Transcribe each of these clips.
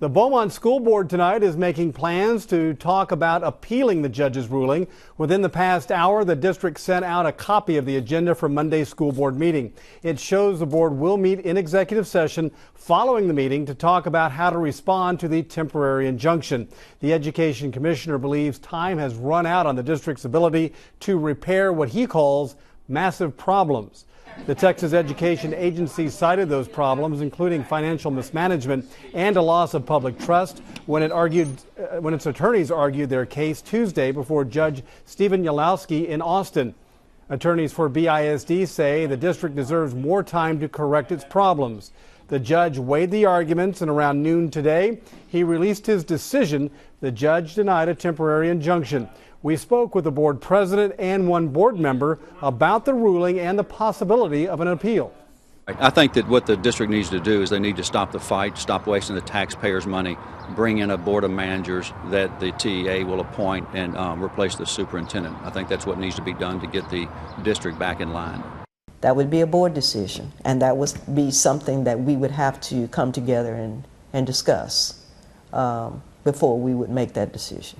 The Beaumont School Board tonight is making plans to talk about appealing the judge's ruling. Within the past hour, the district sent out a copy of the agenda for Monday's school board meeting. It shows the board will meet in executive session following the meeting to talk about how to respond to the temporary injunction. The education commissioner believes time has run out on the district's ability to repair what he calls massive problems. The Texas Education Agency cited those problems, including financial mismanagement and a loss of public trust, when its attorneys argued their case Tuesday before Judge Stephen Yalowski in Austin. Attorneys for BISD say the district deserves more time to correct its problems. The judge weighed the arguments, and around noon today, he released his decision. The judge denied a temporary injunction. We spoke with the board president and one board member about the ruling and the possibility of an appeal. I think that what the district needs to do is they need to stop the fight, stop wasting the taxpayers' money, bring in a board of managers that the TEA will appoint and replace the superintendent. I think that's what needs to be done to get the district back in line. That would be a board decision, and that would be something that we would have to come together and discuss before we would make that decision.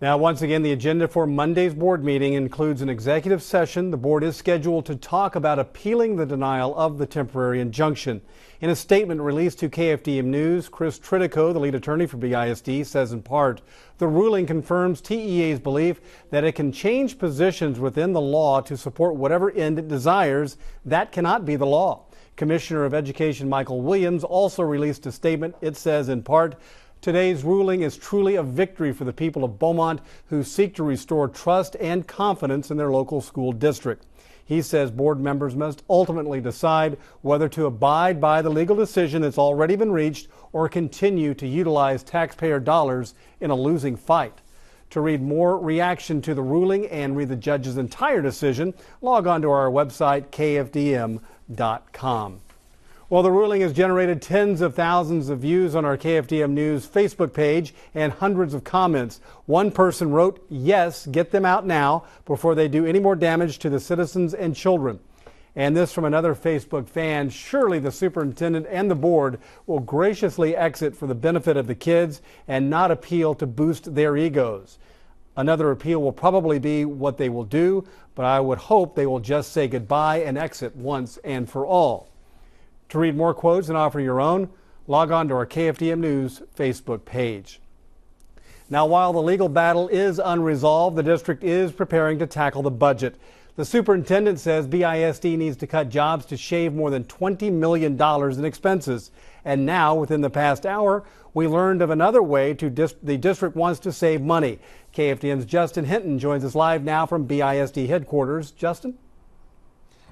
Now, once again, the agenda for Monday's board meeting includes an executive session. The board is scheduled to talk about appealing the denial of the temporary injunction. In a statement released to KFDM News, Chris Tritico, the lead attorney for BISD, says in part, the ruling confirms TEA's belief that it can change positions within the law to support whatever end it desires. That cannot be the law. Commissioner of Education Michael Williams also released a statement. It says in part, today's ruling is truly a victory for the people of Beaumont who seek to restore trust and confidence in their local school district. He says board members must ultimately decide whether to abide by the legal decision that's already been reached or continue to utilize taxpayer dollars in a losing fight. To read more reaction to the ruling and read the judge's entire decision, log on to our website, kfdm.com. Well, the ruling has generated tens of thousands of views on our KFDM News Facebook page and hundreds of comments. One person wrote, "Yes, get them out now before they do any more damage to the citizens and children." And this from another Facebook fan, surely the superintendent and the board will graciously exit for the benefit of the kids and not appeal to boost their egos. Another appeal will probably be what they will do, but I would hope they will just say goodbye and exit once and for all. To read more quotes and offer your own, log on to our KFDM News Facebook page. Now, while the legal battle is unresolved, the district is preparing to tackle the budget. The superintendent says BISD needs to cut jobs to shave more than $20 million in expenses. And now, within the past hour, we learned of another way the district wants to save money. KFDM's Justin Hinton joins us live now from BISD headquarters. Justin?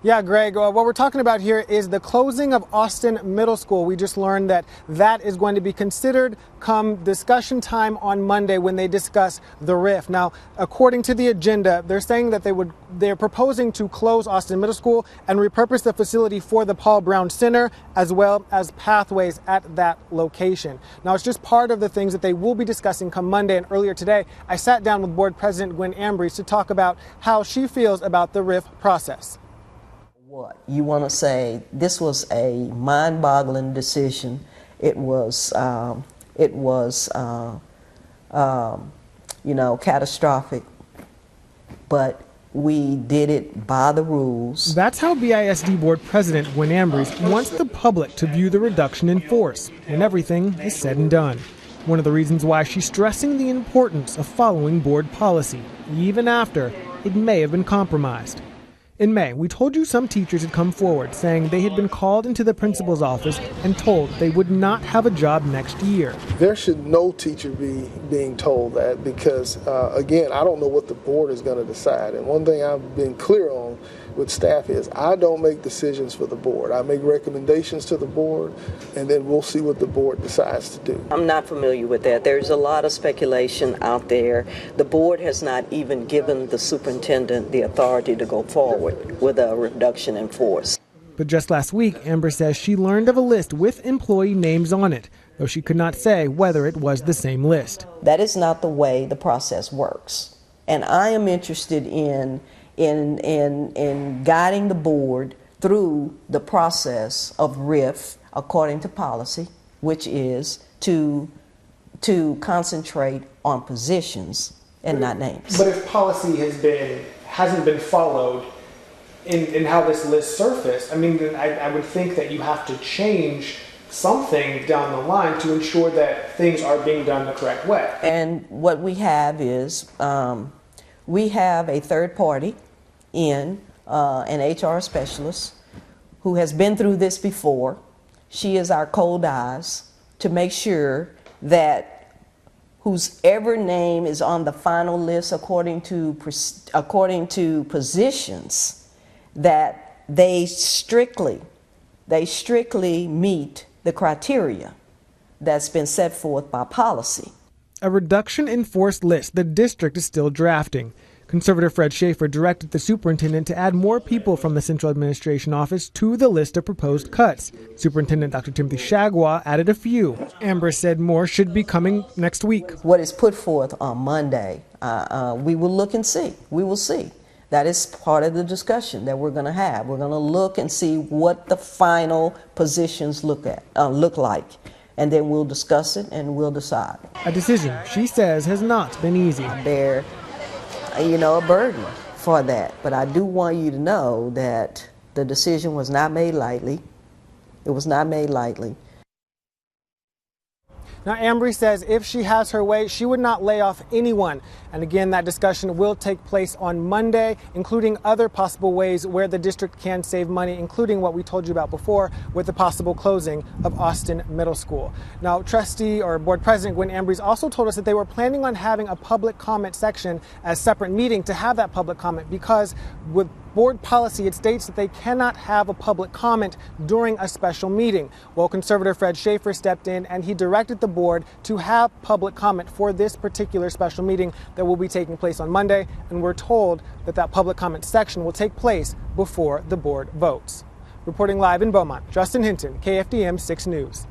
Yeah, Greg, what we're talking about here is the closing of Austin Middle School. We just learned that that is going to be considered come discussion time on Monday when they discuss the RIF. Now, according to the agenda, they're saying that they're proposing to close Austin Middle School and repurpose the facility for the Paul Brown Center as well as pathways at that location. Now, it's just part of the things that they will be discussing come Monday. And earlier today, I sat down with Board President Gwen Ambres to talk about how she feels about the RIF process. What you want to say? This was a mind-boggling decision. It was catastrophic, but we did it by the rules. That's how BISD Board President Gwen Ambres wants the public to view the reduction in force when everything is said and done. One of the reasons why she's stressing the importance of following board policy, even after it may have been compromised. In May, we told you some teachers had come forward saying they had been called into the principal's office and told they would not have a job next year. There should no teacher be being told that because, again, I don't know what the board is going to decide. And one thing I've been clear on with staff is I don't make decisions for the board. I make recommendations to the board, and then we'll see what the board decides to do. I'm not familiar with that. There's a lot of speculation out there. The board has not even given the superintendent the authority to go forward with a reduction in force. But just last week, Amber says she learned of a list with employee names on it, though she could not say whether it was the same list. That is not the way the process works. And I am interested in guiding the board through the process of RIF according to policy which is to concentrate on positions and not names. But if policy hasn't been followed in how this list surfaced, I mean, then I would think that you have to change something down the line to ensure that things are being done the correct way. And what we have is we have a third party in an HR specialist who has been through this before. She is our cold eyes to make sure that whoever name is on the final list according to positions, that they strictly meet the criteria that's been set forth by policy. A reduction in force list the district is still drafting. Conservator Fred Shafer directed the superintendent to add more people from the central administration office to the list of proposed cuts. Superintendent Dr. Timothy Shagwa added a few. Ambres said more should be coming next week. What is put forth on Monday, we will look and see. We will see. That is part of the discussion that we're going to have. We're going to look and see what the final positions look like, and then we'll discuss it and we'll decide. A decision she says has not been easy. Bear, a burden for that, but I do want you to know that the decision was not made lightly. It was not made lightly. Now, Ambres says if she has her way, she would not lay off anyone. And again, that discussion will take place on Monday, including other possible ways where the district can save money, including what we told you about before with the possible closing of Austin Middle School. Now, Board President Gwen Ambres also told us that they were planning on having a public comment section as a separate meeting to have that public comment, because with board policy, it states that they cannot have a public comment during a special meeting. Well, Conservator Fred Shafer stepped in and he directed the board to have public comment for this particular special meeting that will be taking place on Monday, and we're told that that public comment section will take place before the board votes. Reporting live in Beaumont, Justin Hinton, KFDM 6 News.